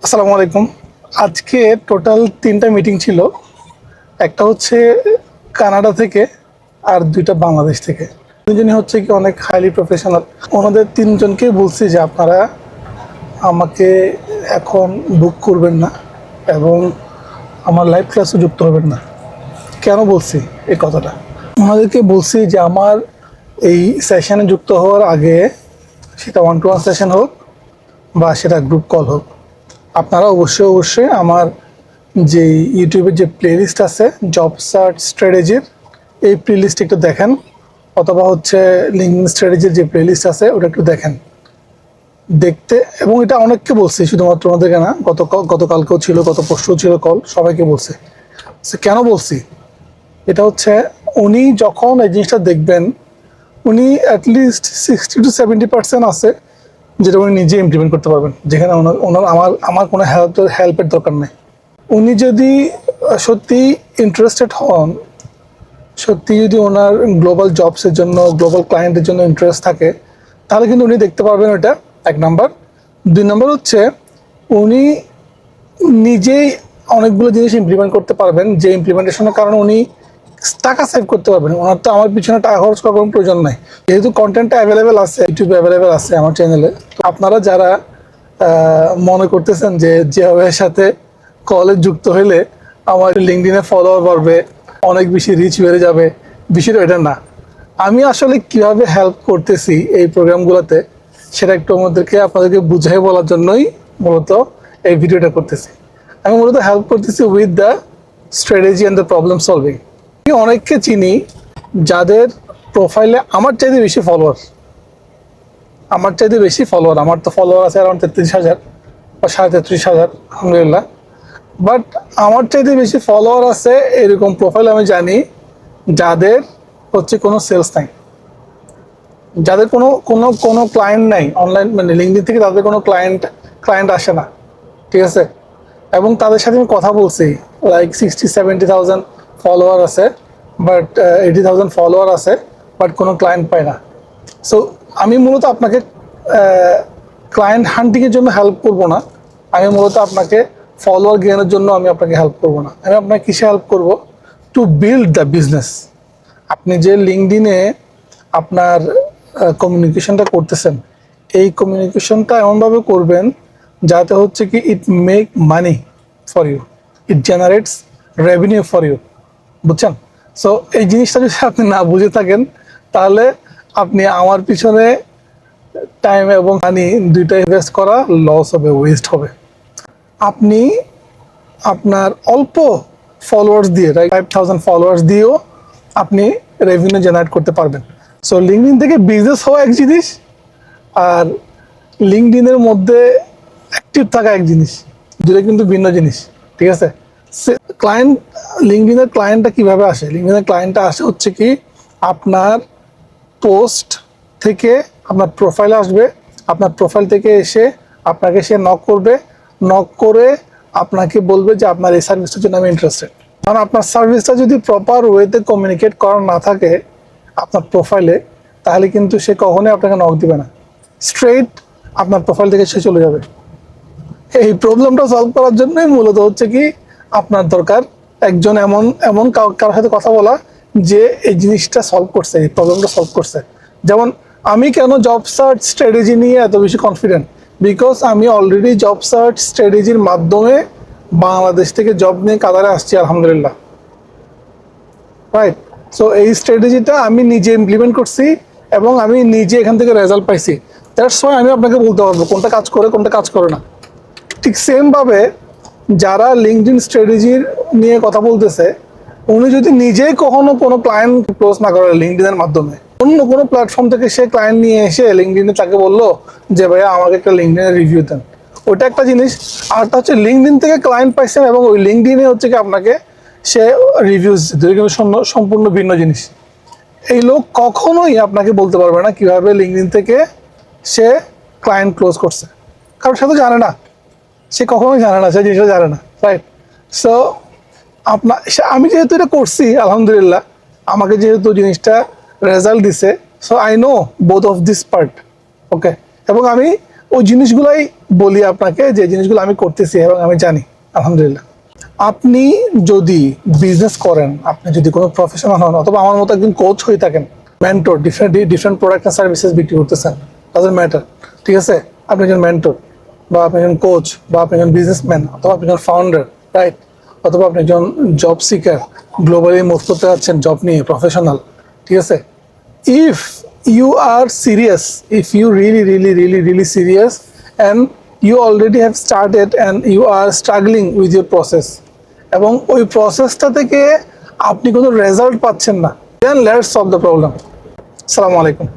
আসসালামু আলাইকুম। আজকে টোটাল ৩টা মিটিং ছিল। একটা হচ্ছে কানাডা থেকে আর ২টা বাংলাদেশ থেকে। ২জনই হচ্ছে কি অনেক হাইলি প্রফেশনাল। ওনাদের ৩জনকেই বলছি যে আপনারা আমাকে এখন বুক করবেন না এবং আমার লাইভ ক্লাসে যুক্ত হবেন না। কেন বলছি এই কথাটা? ওনাদেরকে বলছি যে আমার এই সেশনে যুক্ত হওয়ার আগে সেটা 1-to-1 সেশন হোক বা সেটা গ্রুপ কল হোক, আপনারা অবশ্যই আমার যে ইউটিউবের যে প্লেলিস্ট আছে জব সার্চ স্ট্র্যাটেজির, এই প্লেলিস্ট একটু দেখেন, অথবা হচ্ছে লিঙ্কডিন স্ট্র্যাটেজির যে প্লেলিস্ট আছে ওটা একটু দেখেন। দেখতে, এবং এটা অনেককে বলছি, শুধুমাত্র আমাদেরকে না, গতকালকেও ছিল, গত পরশুও ছিল কল, সবাইকে বলছি। কেন বলছি এটা হচ্ছে, উনি যখন এই জিনিসটা দেখবেন, উনি অ্যাটলিস্ট 60-70% আছে যেটা উনি নিজে ইমপ্লিমেন্ট করতে পারবেন, যেখানে ওনার আমার কোনো হেল্পের দরকার নেই। উনি যদি সত্যি ইন্টারেস্টেড হন, সত্যি যদি ওনার গ্লোবাল জবসের জন্য, গ্লোবাল ক্লায়েন্টের জন্য ইন্টারেস্ট থাকে, তাহলে কিন্তু উনি দেখতে পারবেন ওটা, 1 নাম্বার। 2 নাম্বার হচ্ছে উনি নিজেই অনেকগুলো জিনিস ইমপ্লিমেন্ট করতে পারবেন, যে ইমপ্লিমেন্টেশনের কারণে উনি টাকা সেভ করতে পারবেন। ওনার তো আমার পিছনে টাকা খরচ করার কোনো প্রয়োজন নাই, যেহেতু কন্টেন্টটা অ্যাভেলেবেল আছে, ইউটিউবে অ্যাভেলেবেল আছে আমার চ্যানেলে। তো আপনারা যারা মনে করতেছেন যে জিয়াবের সাথে কলে যুক্ত হইলে আমার লিঙ্কডিনে ফলোয়ার বাড়বে, অনেক বেশি রিচ বেড়ে যাবে, বিষয়টা এটা না। আমি আসলে কিভাবে হেল্প করতেছি এই প্রোগ্রামগুলোতে, সেটা একটু আপনাদেরকে বুঝিয়ে বলার জন্যই মূলত এই ভিডিওটা করতেছি। আমি মূলত হেল্প করতেছি with the strategy and the problem solving. আমি অনেককে চিনি যাদের প্রোফাইলে আমার চাইতে বেশি ফলোয়ার, আমার তো ফলোয়ার আছে অ্যারাউন্ড 33,000 বা 33,500, আলহামদুলিল্লাহ। বাট আমার চাইতে বেশি ফলোয়ার আছে এরকম প্রোফাইল আমি জানি যাদের হচ্ছে কোনো সেলস নাই, যাদের কোনো কোনো কোনো ক্লায়েন্ট নাই অনলাইন, মানে লিঙ্কডিন থেকে তাদের কোনো ক্লায়েন্ট আসে না, ঠিক আছে। এবং তাদের সাথে আমি কথা বলছি, লাইক 60-70,000 ফলোয়ার আছে, বাট 80,000 ফলোয়ার আছে, বাট কোনো ক্লায়েন্ট পায় না। সো আমি মূলত আপনাকে ক্লায়েন্ট হান্টিংয়ের জন্য হেল্প করব না, আমি মূলত আপনাকে ফলোয়ার গেইনের জন্য আমি আপনাকে হেল্প করব না। আমি আপনাকে কিসে হেল্প করব? To build the business. আপনি যে লিঙ্কডিনে আপনার কমিউনিকেশনটা করতেছেন, এই কমিউনিকেশনটা এমনভাবে করবেন যাতে হচ্ছে কি it make money for you, it generates revenue for you, বুঝছেন? সো এই জিনিসটা যদি আপনি না বুঝে থাকেন, তাহলে আপনি আমার পিছনে টাইম এবং মানি দুইটাই ইনভেস্ট করা লস হবে, ওয়েস্ট হবে। আপনি আপনার অল্প ফলোয়ার্স দিয়ে, 5,000 ফলোয়ার্স দিয়েও আপনি রেভিনিউ জেনারেট করতে পারবেন। সো লিঙ্কডিন থেকে বিজনেস হওয়া এক জিনিস, আর লিঙ্কডিনের মধ্যে অ্যাক্টিভ থাকা এক জিনিস, দুটো কিন্তু ভিন্ন জিনিস, ঠিক আছে। ক্লায়েন্ট, লিঙ্কডিনের ক্লায়েন্টটা কীভাবে আসে? লিঙ্কডিনের ক্লায়েন্টটা আসে হচ্ছে কি, আপনার পোস্ট থেকে আপনার প্রোফাইল আসবে, আপনার প্রোফাইল থেকে এসে আপনাকে সে নক করবে, নক করে আপনাকে বলবে যে আপনার এই সার্ভিসটার জন্য আমি ইন্টারেস্টেড। কারণ আপনার সার্ভিসটা যদি প্রপার ওয়েতে কমিউনিকেট করা না থাকে আপনার প্রোফাইলে, তাহলে কিন্তু সে কখনোই আপনাকে নক দিবে না, স্ট্রেইট আপনার প্রোফাইল থেকে সে চলে যাবে। এই প্রবলেমটা সলভ করার জন্যই মূলত হচ্ছে কি আপনার দরকার একজন এমন কারোর সাথে কথা বলা যে এই জিনিসটা সলভ করছে, এই প্রবলেমটা সলভ করছে। যেমন আমি কেন জব সার্চ স্ট্র্যাটেজি নিয়ে এত বেশি কনফিডেন্ট, বিকজ আমি অলরেডি জব সার্চ স্ট্র্যাটেজির মাধ্যমে বাংলাদেশ থেকে জব নিয়ে কাতারে আসছি, আলহামদুলিল্লাহ, রাইট। সো এই স্ট্র্যাটেজিটা আমি নিজে ইমপ্লিমেন্ট করছি এবং আমি নিজে এখান থেকে রেজাল্ট পাইছি। দ্যাটস ওয়াই আমি আপনাকে বলতে পারবো কোনটা কাজ করে কোনটা কাজ করে না। ঠিক সেমভাবে যারা লিঙ্কডিন স্ট্র্যাটেজির নিয়ে কথা বলতেছে, উনি যদি নিজেই কখনো কোনো ক্লায়েন্ট ক্লোজ না করে লিঙ্কডিনের মাধ্যমে, অন্য কোনো প্ল্যাটফর্ম থেকে সে ক্লায়েন্ট নিয়ে এসে লিঙ্কডিনে তাকে বললো যে ভাইয়া আমাকে একটা লিঙ্কডিনের রিভিউ দেন, ওটা একটা জিনিস। আরটা হচ্ছে লিঙ্কডিন থেকে ক্লায়েন্ট পাইছেন এবং ওই লিঙ্কডিনে হচ্ছে কি আপনাকে সে রিভিউজ দিতে, কিন্তু সম্পূর্ণ ভিন্ন জিনিস। এই লোক কখনোই আপনাকে বলতে পারবে না কিভাবে লিঙ্কডিন থেকে সে ক্লায়েন্ট ক্লোজ করছে, কারণ সে তো জানে না, সে কখনোই জানে না, সে জিনিসটা জানে না, রাইট। সো আমি যেহেতু এটা করছি, আলহামদুলিল্লাহ, আমাকে যেহেতু জিনিসটা রেজাল্ট দিছে, so I know both of this part, okay. এবং আমি ওই জিনিসগুলাই বলি আপনাকে, যে জিনিসগুলো আমি করতেছি এবং আমি জানি আলহামদুলিল্লাহ। আপনি যদি বিজনেস করেন, আপনি যদি কোনো প্রফেশনাল হন, অথবা আমার মতো একজন কোচ হয়ে থাকেন, mentor, different product and services বিক্রি করতেছেন, ডাজন্ট ম্যাটার, ঠিক আছে? আপনি একজন মেন্টর, বা আপনি একজন কোচ, বা আপনি একজন বিজনেসম্যান, অথবা আপনি একজন ফাউন্ডার, রাইট? অথবা আপনি একজন জব সিকার, গ্লোবালি মুভ করতে যাচ্ছেন জব নিয়ে, প্রফেশনাল, ঠিক আছে? If you are serious, if you really serious, and you already have started and you are struggling with your process, এবং ওই প্রসেসটা থেকে আপনি কোনো রেজাল্ট পাচ্ছেন না, then let's solve the problem. আসসালামু আলাইকুম।